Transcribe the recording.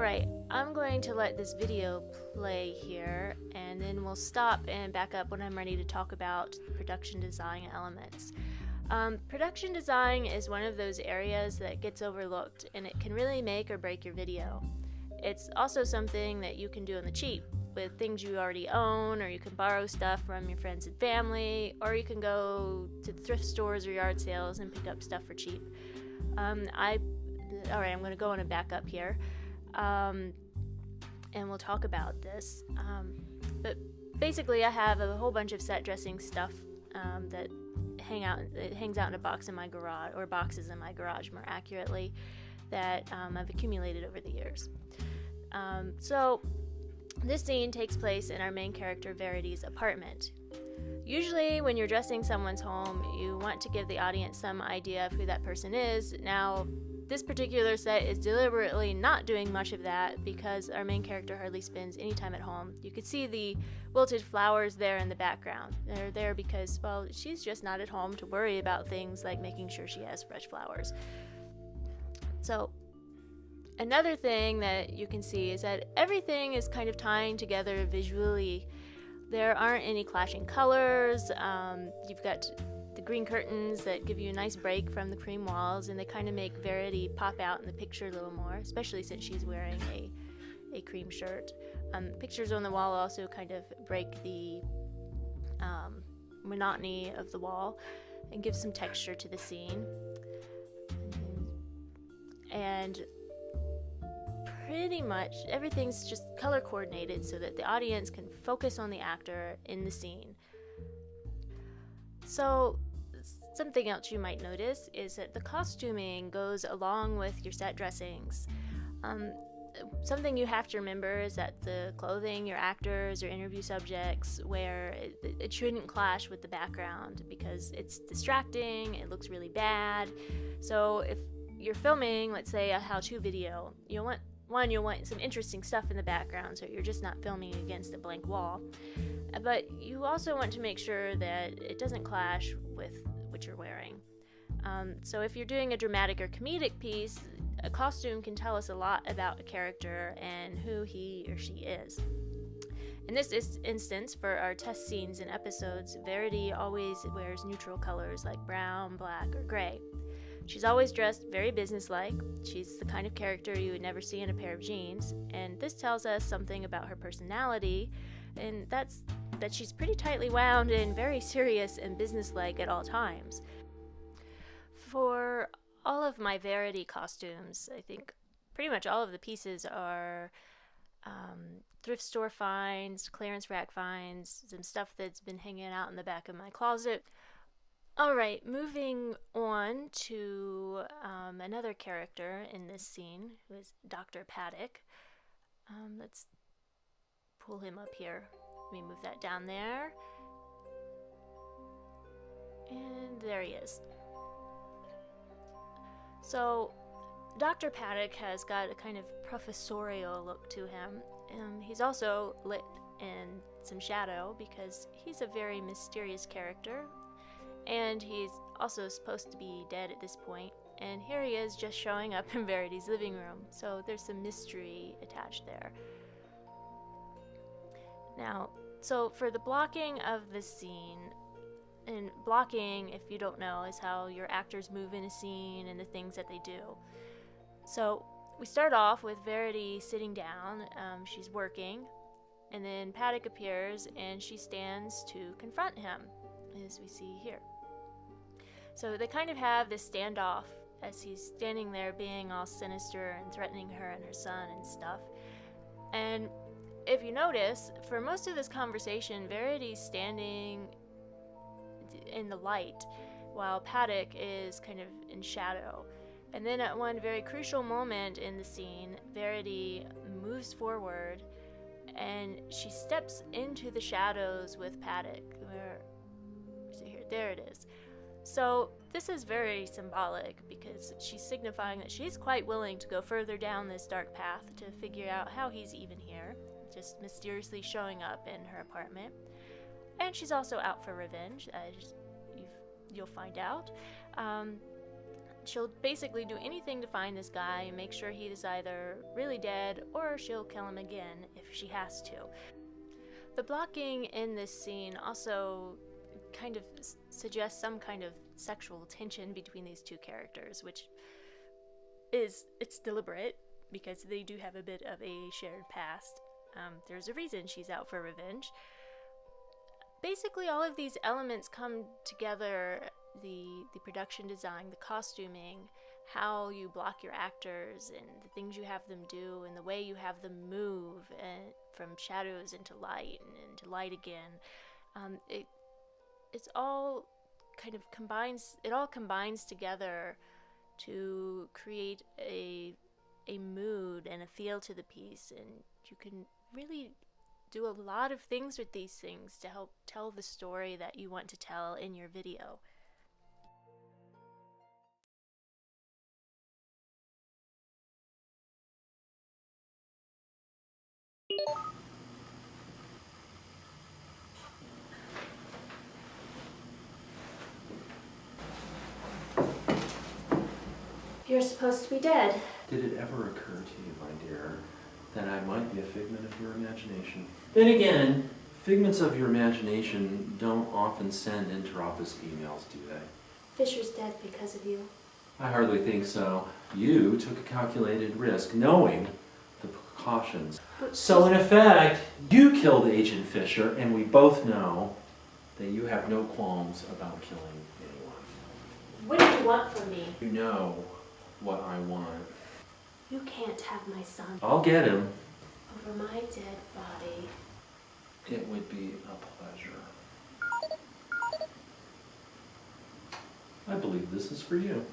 Alright, I'm going to let this video play here, and then we'll stop and back up when I'm ready to talk about production design elements. Production design is one of those areas that gets overlooked, and it can really make or break your video. It's also something that you can do on the cheap with things you already own, or you can borrow stuff from your friends and family, or you can go to thrift stores or yard sales and pick up stuff for cheap. Alright, I'm going to go on and back up here. And we'll talk about this. But basically, I have a whole bunch of set dressing stuff that hangs out in a box in my garage, or boxes in my garage, more accurately, that I've accumulated over the years. So this scene takes place in our main character Verity's apartment. Usually, when you're dressing someone's home, you want to give the audience some idea of who that person is. Now, this particular set is deliberately not doing much of that because our main character hardly spends any time at home. You could see the wilted flowers there in the background. They're there because, well, she's just not at home to worry about things like making sure she has fresh flowers. So, another thing that you can see is that everything is kind of tying together visually. There aren't any clashing colors. You've got the green curtains that give you a nice break from the cream walls, and they kind of make Verity pop out in the picture a little more, especially since she's wearing a cream shirt. Pictures on the wall also kind of break the monotony of the wall and give some texture to the scene. And pretty much everything's just color coordinated so that the audience can focus on the actor in the scene. So, something else you might notice is that the costuming goes along with your set dressings. Something you have to remember is that the clothing your actors or interview subjects wear, it shouldn't clash with the background because it's distracting, it looks really bad. So if you're filming, let's say, a how-to video, you'll want some interesting stuff in the background so you're just not filming against a blank wall. But you also want to make sure that it doesn't clash with what you're wearing. So if you're doing a dramatic or comedic piece, a costume can tell us a lot about a character and who he or she is. In this instance, for our test scenes and episodes, Verity always wears neutral colors like brown, black, or gray. She's always dressed very businesslike. She's the kind of character you would never see in a pair of jeans, and this tells us something about her personality, and that's that she's pretty tightly wound and very serious and businesslike at all times. For all of my Verity costumes, I think pretty much all of the pieces are thrift store finds, clearance rack finds, some stuff that's been hanging out in the back of my closet. Alright, moving on to another character in this scene, who is Dr. Paddock. Let's pull him up here. Let me move that down there. And there he is. So, Dr. Paddock has got a kind of professorial look to him. He's also lit in some shadow because he's a very mysterious character. And he's also supposed to be dead at this point. And here he is just showing up in Verity's living room. So there's some mystery attached there. Now, so for the blocking of the scene, and blocking, if you don't know, is how your actors move in a scene and the things that they do. So we start off with Verity sitting down. She's working. And then Paddock appears and she stands to confront him, as we see here. So they kind of have this standoff as he's standing there being all sinister and threatening her and her son and stuff. And if you notice, for most of this conversation, Verity's standing in the light while Paddock is kind of in shadow. And then at one very crucial moment in the scene, Verity moves forward and she steps into the shadows with Paddock. Where's it here? There it is. So this is very symbolic because she's signifying that she's quite willing to go further down this dark path to figure out how he's even here, just mysteriously showing up in her apartment. And she's also out for revenge, as you'll find out. she'll basically do anything to find this guy and make sure he is either really dead or she'll kill him again if she has to. The blocking in this scene also kind of suggests some kind of sexual tension between these two characters, which it's deliberate because they do have a bit of a shared past. There's a reason she's out for revenge. Basically, all of these elements come together: the production design, the costuming, how you block your actors, and the things you have them do, and the way you have them move, and from shadows into light and into light again. It's all kind of combines. It all combines together to create a mood and a feel to the piece, and you can really do a lot of things with these things to help tell the story that you want to tell in your video. You're supposed to be dead. Did it ever occur to you, my dear, that I might be a figment of your imagination? Then again, figments of your imagination don't often send inter-office emails, do they? Fisher's dead because of you. I hardly think so. You took a calculated risk, knowing the precautions. So in effect, you killed Agent Fisher, and we both know that you have no qualms about killing anyone. What do you want from me? You know what I want. You can't have my son. I'll get him. Over my dead body. It would be a pleasure. I believe this is for you.